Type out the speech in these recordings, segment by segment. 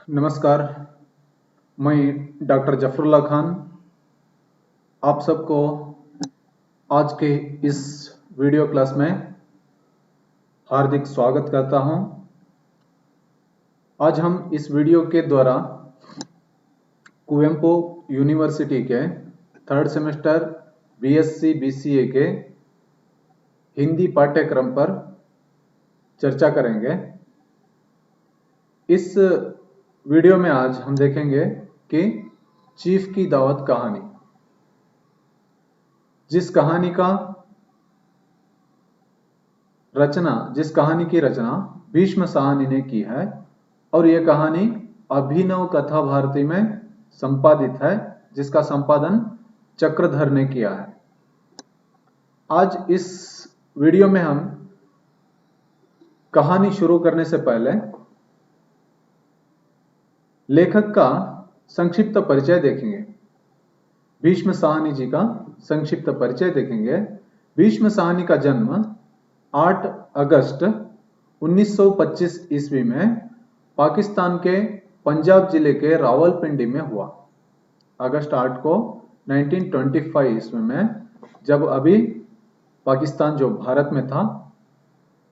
नमस्कार। मैं डॉक्टर जफरुल्लाह खान आप सबको आज के इस वीडियो क्लास में हार्दिक स्वागत करता हूं। आज हम इस वीडियो के द्वारा कुवेंपु यूनिवर्सिटी के थर्ड सेमेस्टर बीएससी बीसीए के हिंदी पाठ्यक्रम पर चर्चा करेंगे। इस वीडियो में आज हम देखेंगे कि चीफ की दावत कहानी, जिस कहानी की रचना भीष्म साहनी ने की है और यह कहानी अभिनव कथा भारती में संपादित है, जिसका संपादन चक्रधर ने किया है। आज इस वीडियो में हम कहानी शुरू करने से पहले लेखक का संक्षिप्त परिचय देखेंगे। भीष्म साहनी जी का संक्षिप्त परिचय देखेंगे। भीष्म साहनी का जन्म 8 अगस्त 1925 ईस्वी में पाकिस्तान के पंजाब जिले के रावलपिंडी में हुआ। अगस्त 8 को 1925 ईस्वी में, जब अभी पाकिस्तान जो भारत में था,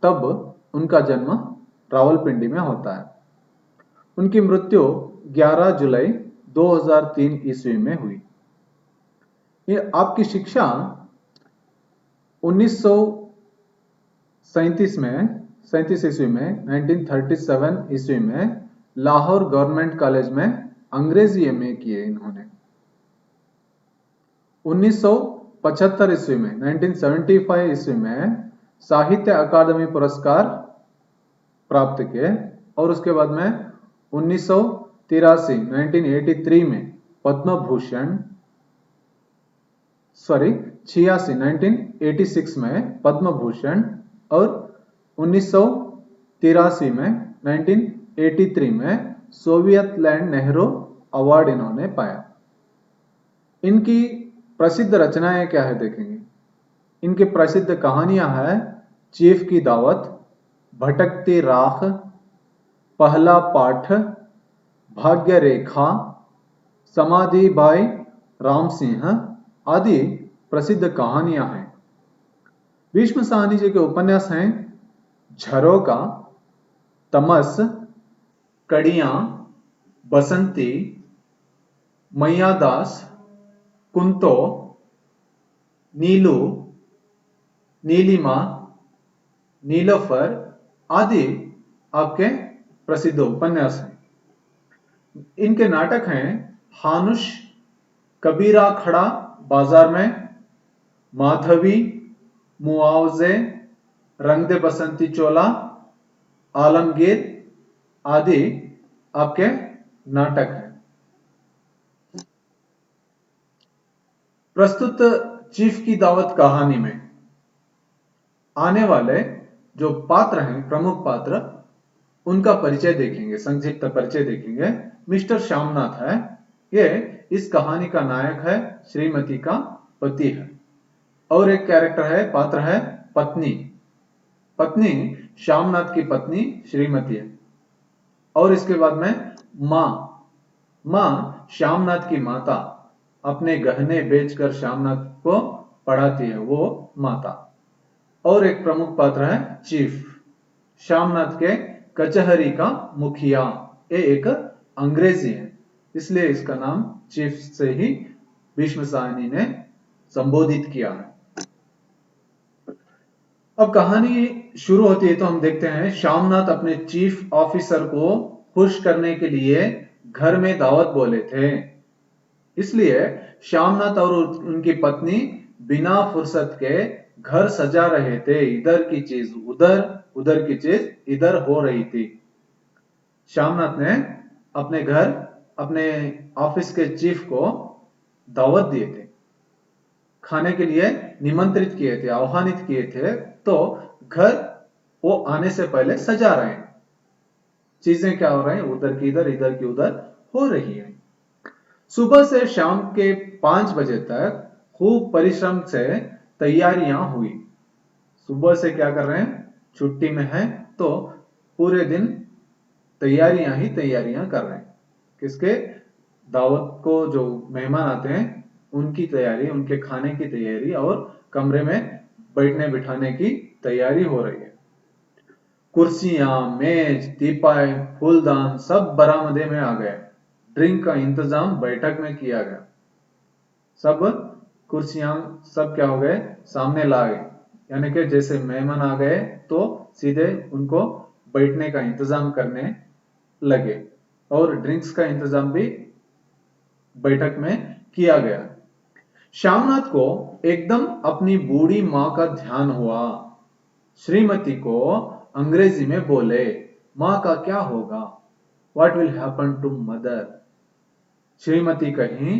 तब उनका जन्म रावलपिंडी में होता है। उनकी मृत्यु 11 जुलाई 2003 ईस्वी में हुई। ये आपकी शिक्षा 1937 ईस्वी में 1937 ईस्वी में लाहौर गवर्नमेंट कॉलेज में अंग्रेजी एमए किए इन्होंने। 1975 ईस्वी में 1975 ईस्वी में साहित्य अकादमी पुरस्कार प्राप्त किए और उसके बाद में 1983 में पद्म भूषण 1986 में पद्म भूषण और 1983 में 1983 में सोवियत लैंड नेहरू अवार्ड इन्होंने पाया। इनकी प्रसिद्ध रचनाएं क्या है देखेंगे। इनकी प्रसिद्ध कहानियां हैं चीफ की दावत, भटकती राख, पहला पाठ, भाग्य रेखा, समाधि बाई राम सिंह आदि प्रसिद्ध कहानियां हैं। भीष्म साहनी जी के उपन्यास हैं झरोका, तमस, कड़ियां, बसंती, मैयादास, कुंतो, नीलू, नीलिमा, नीलोफर आदि आपके प्रसिद्ध उपन्यास हैं। इनके नाटक हैं हानुश, कबीरा खड़ा बाजार में, माधवी, मुआवजे, रंग दे बसंती चोला, आलमगीर आदि आपके नाटक हैं। प्रस्तुत चीफ की दावत कहानी में आने वाले जो पात्र हैं, प्रमुख पात्र, उनका परिचय देखेंगे, संक्षिप्त परिचय देखेंगे। मिस्टर श्यामनाथ है, ये इस कहानी का नायक है, श्रीमती का पति है। और एक कैरेक्टर है, पात्र है पत्नी। पत्नी श्यामनाथ की पत्नी श्रीमती है। और इसके बाद में माँ श्यामनाथ की माता, अपने गहने बेचकर श्यामनाथ को पढ़ाती है, वो माता। और एक प्रमुख पात्र है चीफ, श्यामनाथ के कचहरी का मुखिया। ये एक अंग्रेजी है, इसलिए इसका नाम चीफ से ही भीष्म साहनी ने संबोधित किया है। अब कहानी शुरू होती है तो हम देखते हैं श्यामनाथ अपने चीफ ऑफिसर को खुश करने के लिए घर में दावत बोले थे। इसलिए श्यामनाथ और उनकी पत्नी बिना फुर्सत के घर सजा रहे थे। इधर की चीज उधर, उधर की चीज इधर हो रही थी। श्यामनाथ ने अपने घर, अपने ऑफिस के चीफ को दावत दिए थे, खाने के लिए निमंत्रित किए थे, आह्वानित किए थे। तो घर वो आने से पहले सजा रहे हैं। चीजें क्या हो रही हैं, उधर की इधर, इधर की उधर हो रही है। सुबह से शाम के 5 बजे तक खूब परिश्रम से तैयारियां हुई। सुबह से क्या कर रहे हैं, छुट्टी में है तो पूरे दिन तैयारियां ही तैयारियां कर रहे हैं। किसके? दावत को जो मेहमान आते हैं उनकी तैयारी, उनके खाने की तैयारी और कमरे में बैठने बिठाने की तैयारी हो रही है। कुर्सियां, मेज, टीपाय, फूलदान सब बरामदे में आ गए। ड्रिंक का इंतजाम बैठक में किया गया। सब कुर्सियां सब क्या हो गए? सामने ला गए। यानी कि जैसे मेहमान आ गए तो सीधे उनको बैठने का इंतजाम करने लगे और ड्रिंक्स का इंतजाम भी बैठक में किया गया। श्यामनाथ को एकदम अपनी बूढ़ी मां का ध्यान हुआ। श्रीमती को अंग्रेजी में बोले, मां का क्या होगा? What will happen to mother? Shrimati कहीं,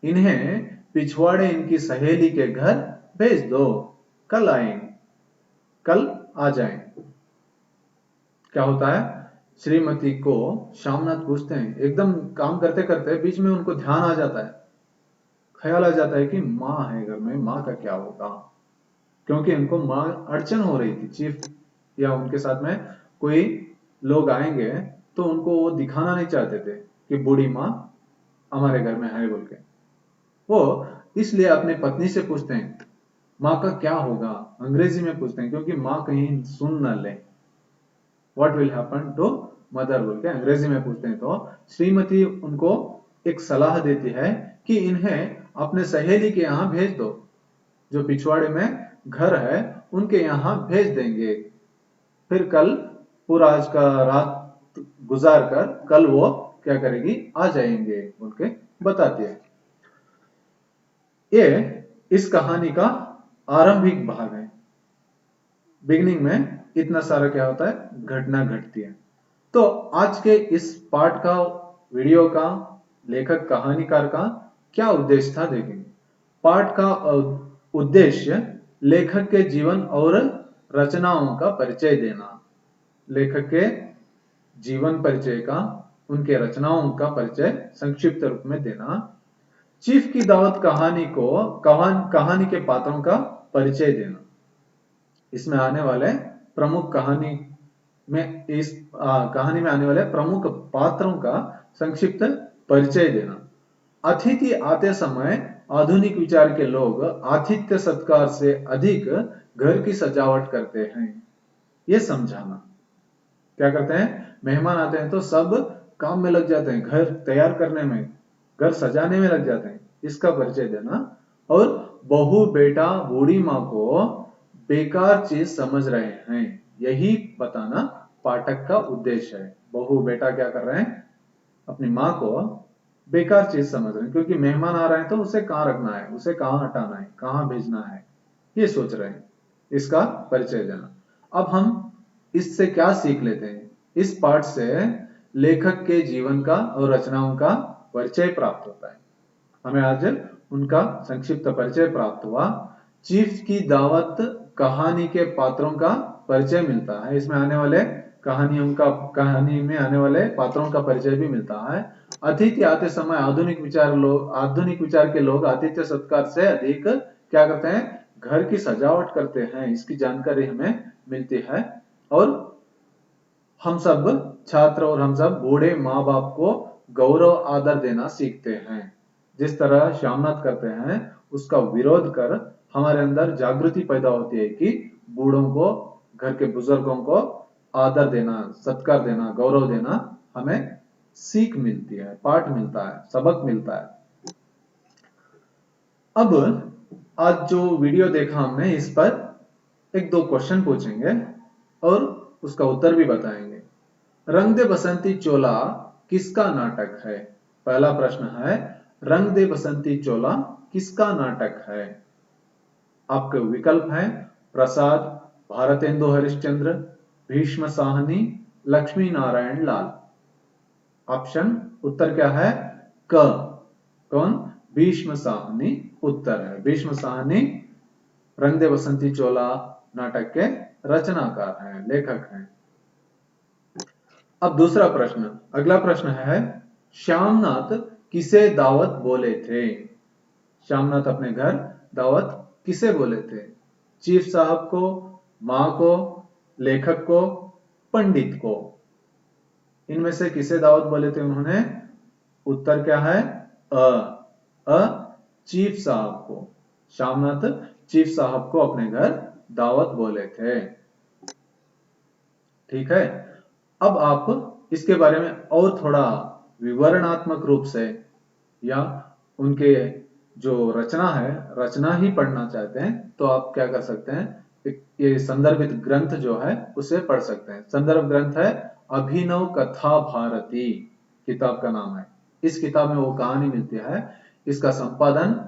इन्हें पिछवाड़े इनकी सहेली के घर भेज दो, कल आएंगे, कल आ जाएं। क्या होता है? श्रीमती को श्यामनाथ पूछते हैं, एकदम काम करते करते बीच में उनको ध्यान आ जाता है, ख्याल आ जाता है कि माँ है घर में, माँ का क्या होगा? क्योंकि इनको माँ अड़चन हो रही थी। चीफ या उनके साथ में कोई लोग आएंगे तो उनको वो दिखाना नहीं चाहते थे कि बूढ़ी माँ हमारे घर में है बोल के। वो इसलिए अपने पत्नी से पूछते हैं, माँ का क्या होगा? अंग्रेजी में पूछते हैं क्योंकि माँ कहीं सुन न ले। What will happen to mother बोल के अंग्रेजी में पूछते हैं। तो श्रीमती उनको एक सलाह देती है कि इन्हें अपने सहेली के यहाँ भेज दो, जो पिछवाड़े में घर है उनके यहाँ भेज देंगे, फिर कल पूरा आज का रात गुजार कर कल वो क्या करेगी? आ जाएंगे बोल के बताती है। ये इस कहानी का आरंभिक भाग है। बिगिनिंग में इतना सारा क्या होता है? घटना घटती है। तो आज के इस पाठ का, वीडियो का, लेखक कहानीकार का क्या उद्देश्य था देखेंगे। पाठ का उद्देश्य लेखक के जीवन और रचनाओं का परिचय देना, लेखक के जीवन परिचय का, उनके रचनाओं का परिचय संक्षिप्त रूप में देना। चीफ की दावत कहानी को कहानी के पात्रों का परिचय देना। इसमें आने वाले प्रमुख कहानी में कहानी में आने वाले प्रमुख पात्रों का संक्षिप्त परिचय देना। अतिथि आते समय आधुनिक विचार के लोग आतिथ्य सत्कार से अधिक घर की सजावट करते हैं, ये समझाना। क्या करते हैं? मेहमान आते हैं तो सब काम में लग जाते हैं, घर तैयार करने में, घर सजाने में लग जाते हैं, इसका परिचय देना। और बहू बेटा बूढ़ी माँ को बेकार चीज समझ रहे हैं, यही बताना पाठक का उद्देश्य है। बहू बेटा क्या कर रहे हैं? अपनी माँ को बेकार चीज समझ रहे हैं, क्योंकि मेहमान आ रहे हैं तो उसे कहाँ रखना है, उसे कहाँ हटाना है, कहाँ भेजना है, ये सोच रहे हैं। इसका परिचय देना। अब हम इससे क्या सीख लेते हैं? इस पाठ से लेखक के जीवन का और रचनाओं का परिचय प्राप्त होता है। हमें आज उनका संक्षिप्त परिचय प्राप्त हुआ। चीफ की दावत कहानी के पात्रों का परिचय मिलता है। इसमें आने वाले कहानी में आने वाले पात्रों का परिचय भी मिलता है। अतिथि आते समय आधुनिक विचार के लोग आतिथ्य सत्कार से अधिक क्या करते हैं? घर की सजावट करते हैं, इसकी जानकारी हमें मिलती है। और हम सब छात्र और हम सब बूढ़े माँ बाप को गौरव आदर देना सीखते हैं। जिस तरह श्यामनाथ करते हैं उसका विरोध कर हमारे अंदर जागृति पैदा होती है कि बूढ़ों को, घर के बुजुर्गों को आदर देना, सत्कार देना, गौरव देना हमें सीख मिलती है, पाठ मिलता है, सबक मिलता है। अब आज जो वीडियो देखा हमने, इस पर एक दो क्वेश्चन पूछेंगे और उसका उत्तर भी बताएंगे। रंग दे बसंती चोला किसका नाटक है? पहला प्रश्न है, रंग दे बसंती चोला किसका नाटक है? आपके विकल्प हैं प्रसाद, भारतेंदु हरिश्चंद्र, भीष्म साहनी, लक्ष्मी नारायण लाल। ऑप्शन उत्तर क्या है? क। कौन? भीष्म साहनी उत्तर है। भीष्म साहनी रंग दे बसंती चोला नाटक के रचनाकार हैं, लेखक हैं। अब दूसरा प्रश्न, अगला प्रश्न है, श्यामनाथ किसे दावत बोले थे? श्यामनाथ अपने घर दावत किसे बोले थे? चीफ साहब को, मां को, लेखक को, पंडित को? इनमें से किसे दावत बोले थे उन्होंने? उत्तर क्या है? अ चीफ साहब को। श्यामनाथ चीफ साहब को अपने घर दावत बोले थे। ठीक है। अब आप इसके बारे में और थोड़ा विवरणात्मक रूप से या उनके जो रचना है, रचना ही पढ़ना चाहते हैं तो आप क्या कर सकते हैं, ये संदर्भित ग्रंथ जो है उसे पढ़ सकते हैं। संदर्भ ग्रंथ है अभिनव कथा भारती, किताब का नाम है। इस किताब में वो कहानी मिलती है। इसका संपादन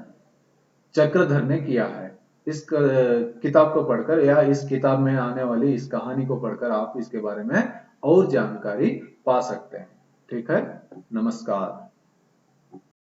चक्रधर ने किया है। इस किताब को पढ़कर या इस किताब में आने वाली इस कहानी को पढ़कर आप इसके बारे में और जानकारी पा सकते हैं। ठीक है। नमस्कार।